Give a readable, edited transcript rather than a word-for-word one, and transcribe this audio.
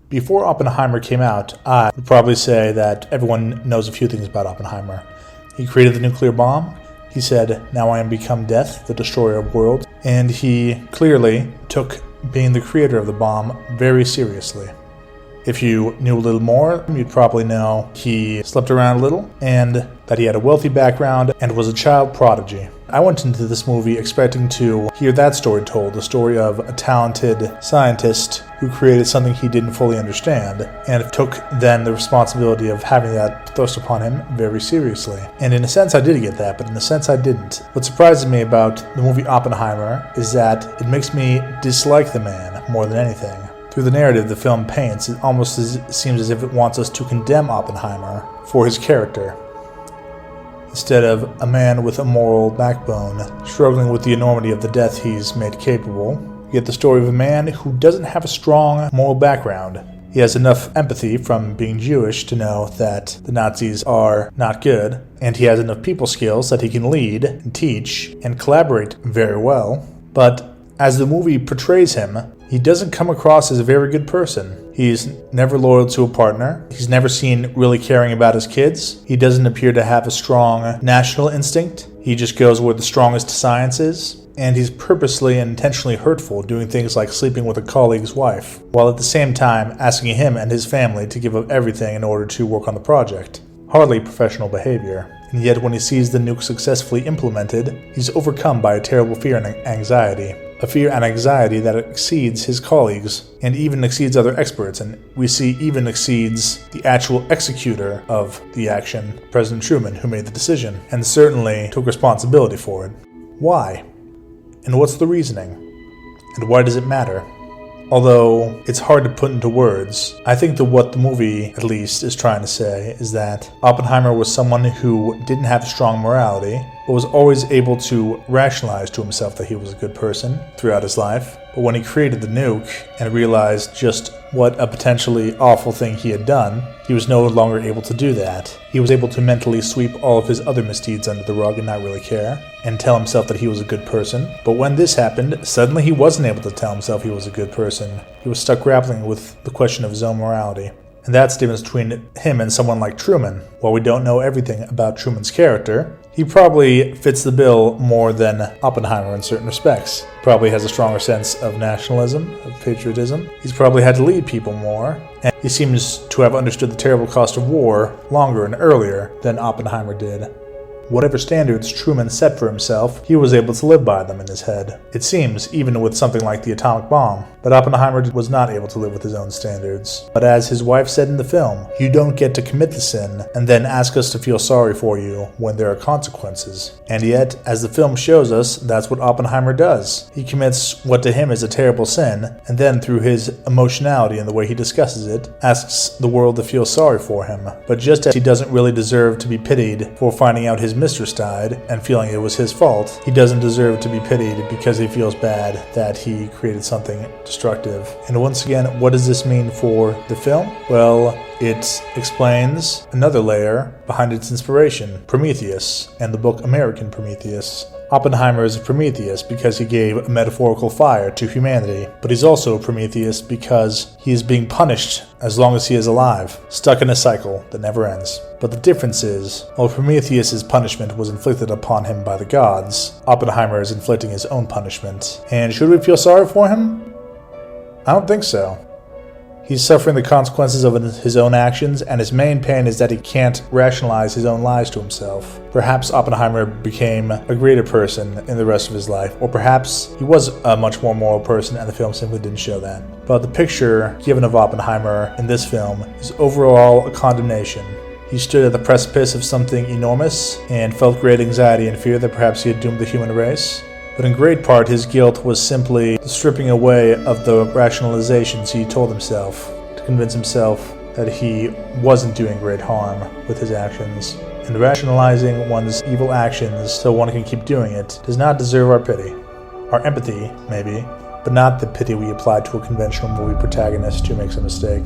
Before Oppenheimer came out, I would probably say that everyone knows a few things about Oppenheimer. He created the nuclear bomb. He said, "Now I am become death, the destroyer of worlds." And he clearly took being the creator of the bomb very seriously. If you knew a little more, you'd probably know he slept around a little and that he had a wealthy background and was a child prodigy. I went into this movie expecting to hear that story told, the story of a talented scientist who created something he didn't fully understand and took then the responsibility of having that thrust upon him very seriously. And in a sense I did get that, but in a sense I didn't. What surprises me about the movie Oppenheimer is that it makes me dislike the man more than anything. Through the narrative the film paints, it almost seems as if it wants us to condemn Oppenheimer for his character, instead of a man with a moral backbone struggling with the enormity of the death he's made capable. We get the story of a man who doesn't have a strong moral background. He has enough empathy from being Jewish to know that the Nazis are not good, and he has enough people skills that he can lead and teach and collaborate very well. But as the movie portrays him, he doesn't come across as a very good person. He's never loyal to a partner. He's never seen really caring about his kids. He doesn't appear to have a strong national instinct. He just goes where the strongest science is. And he's purposely and intentionally hurtful, doing things like sleeping with a colleague's wife, while at the same time asking him and his family to give up everything in order to work on the project. Hardly professional behavior. And yet when he sees the nuke successfully implemented, he's overcome by a terrible fear and anxiety. A fear and anxiety that exceeds his colleagues and even exceeds other experts, and we see even exceeds the actual executor of the action, President Truman, who made the decision, and certainly took responsibility for it. Why? And what's the reasoning? And why does it matter? Although it's hard to put into words, I think that what the movie, at least, is trying to say is that Oppenheimer was someone who didn't have a strong morality, but was always able to rationalize to himself that he was a good person throughout his life. But when he created the nuke and realized just what a potentially awful thing he had done, he was no longer able to do that. He was able to mentally sweep all of his other misdeeds under the rug and not really care, and tell himself that he was a good person. But when this happened, suddenly he wasn't able to tell himself he was a good person. He was stuck grappling with the question of his own morality. And that's the difference between him and someone like Truman. While we don't know everything about Truman's character, he probably fits the bill more than Oppenheimer in certain respects. He probably has a stronger sense of nationalism, of patriotism. He's probably had to lead people more, and he seems to have understood the terrible cost of war longer and earlier than Oppenheimer did. Whatever standards Truman set for himself, he was able to live by them in his head. It seems, even with something like the atomic bomb. But Oppenheimer was not able to live with his own standards. But as his wife said in the film, you don't get to commit the sin and then ask us to feel sorry for you when there are consequences. And yet, as the film shows us, that's what Oppenheimer does. He commits what to him is a terrible sin, and then through his emotionality and the way he discusses it, asks the world to feel sorry for him. But just as he doesn't really deserve to be pitied for finding out his mistress died and feeling it was his fault, he doesn't deserve to be pitied because he feels bad that he created something destructive. And once again, what does this mean for the film? Well, it explains another layer behind its inspiration, Prometheus, and the book American Prometheus. Oppenheimer is a Prometheus because he gave a metaphorical fire to humanity, but he's also a Prometheus because he is being punished as long as he is alive, stuck in a cycle that never ends. But the difference is, while Prometheus' punishment was inflicted upon him by the gods, Oppenheimer is inflicting his own punishment. And should we feel sorry for him? I don't think so. He's suffering the consequences of his own actions, and his main pain is that he can't rationalize his own lies to himself. Perhaps Oppenheimer became a greater person in the rest of his life, or perhaps he was a much more moral person and the film simply didn't show that. But the picture given of Oppenheimer in this film is overall a condemnation. He stood at the precipice of something enormous and felt great anxiety and fear that perhaps he had doomed the human race. But in great part, his guilt was simply the stripping away of the rationalizations he told himself to convince himself that he wasn't doing great harm with his actions. And rationalizing one's evil actions so one can keep doing it does not deserve our pity. Our empathy, maybe, but not the pity we apply to a conventional movie protagonist who makes a mistake.